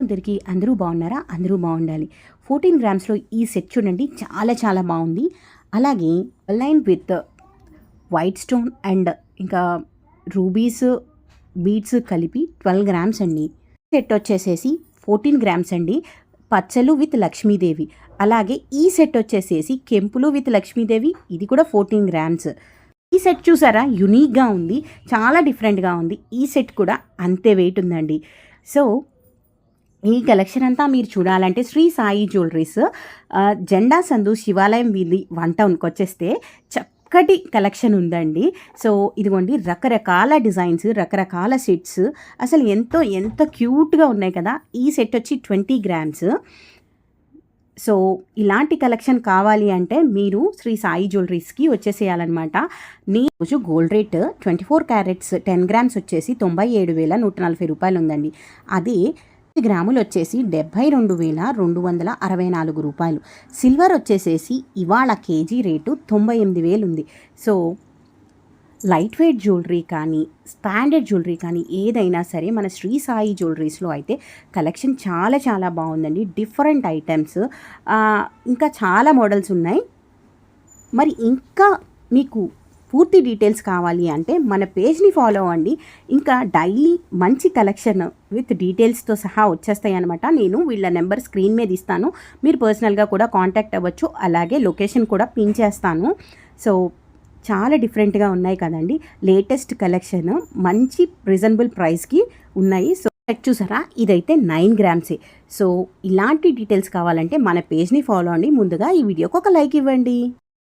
అందరికీ అందరూ బాగున్నారా? అందరూ బాగుండాలి. 14 గ్రామ్స్లో ఈ సెట్ చూడండి, చాలా చాలా బాగుంది. అలాగే line with white stone and ఇంకా రూబీస్ బీడ్స్ కలిపి 12 గ్రామ్స్ అండి. సెట్ వచ్చేసేసి 14 గ్రామ్స్ అండి. పచ్చలు విత్ లక్ష్మీదేవి. అలాగే ఈ సెట్ వచ్చేసేసి కెంపులు విత్ లక్ష్మీదేవి, ఇది కూడా 14 గ్రామ్స్. ఈ సెట్ చూసారా, యునీక్గా ఉంది, చాలా డిఫరెంట్గా ఉంది. ఈ సెట్ కూడా అంతే వెయిట్ ఉందండి. సో ఈ కలెక్షన్ అంతా మీరు చూడాలంటే శ్రీ సాయి జ్యువెలరీస్, జెండా సందు, శివాలయం వీధి, 1 టౌన్కి వచ్చేస్తే చక్కటి కలెక్షన్ ఉందండి. సో ఇదిగోండి, రకరకాల డిజైన్స్, రకరకాల సెట్స్, అసలు ఎంతో క్యూట్గా ఉన్నాయి కదా. ఈ సెట్ వచ్చి 20 గ్రామ్స్. సో ఇలాంటి కలెక్షన్ కావాలి అంటే మీరు శ్రీ సాయి జ్యువెలరీస్కి వచ్చేసేయాలన్నమాట. రోజు గోల్డ్ రేట్ 24 క్యారెట్స్ 10 గ్రామ్స్ వచ్చేసి 97,140 రూపాయలు ఉందండి. అదే గ్రాములు వచ్చేసి 72,264 రూపాయలు. సిల్వర్ వచ్చేసేసి ఇవాళ కేజీ రేటు 98,000 ఉంది. సో లైట్ వెయిట్ జ్యువెలరీ కానీ స్టాండర్డ్ జ్యువెలరీ కానీ ఏదైనా సరే మన శ్రీ సాయి జ్యువెలరీస్లో అయితే కలెక్షన్ చాలా చాలా బాగుందండి. డిఫరెంట్ ఐటమ్స్, ఇంకా చాలా మోడల్స్ ఉన్నాయి. మరి ఇంకా మీకు పూర్తి డీటెయిల్స్ కావాలి అంటే మన పేజ్ని ఫాలో అవ్వండి. ఇంకా డైలీ మంచి కలెక్షన్ విత్ డీటెయిల్స్తో సహా వచ్చేస్తాయి అనమాట. నేను వీళ్ళ నెంబర్ స్క్రీన్ మీద ఇస్తాను, మీరు పర్సనల్గా కూడా కాంటాక్ట్ అవ్వచ్చు. అలాగే లొకేషన్ కూడా పిన్ చేస్తాను. సో చాలా డిఫరెంట్గా ఉన్నాయి కదండి. లేటెస్ట్ కలెక్షన్ మంచి రీజనబుల్ ప్రైస్కి ఉన్నాయి. సో చూసారా, ఇదైతే 9 గ్రామ్సే. సో ఇలాంటి డీటెయిల్స్ కావాలంటే మన పేజ్ని ఫాలో అవ్వండి. ముందుగా ఈ వీడియోకి ఒక లైక్ ఇవ్వండి.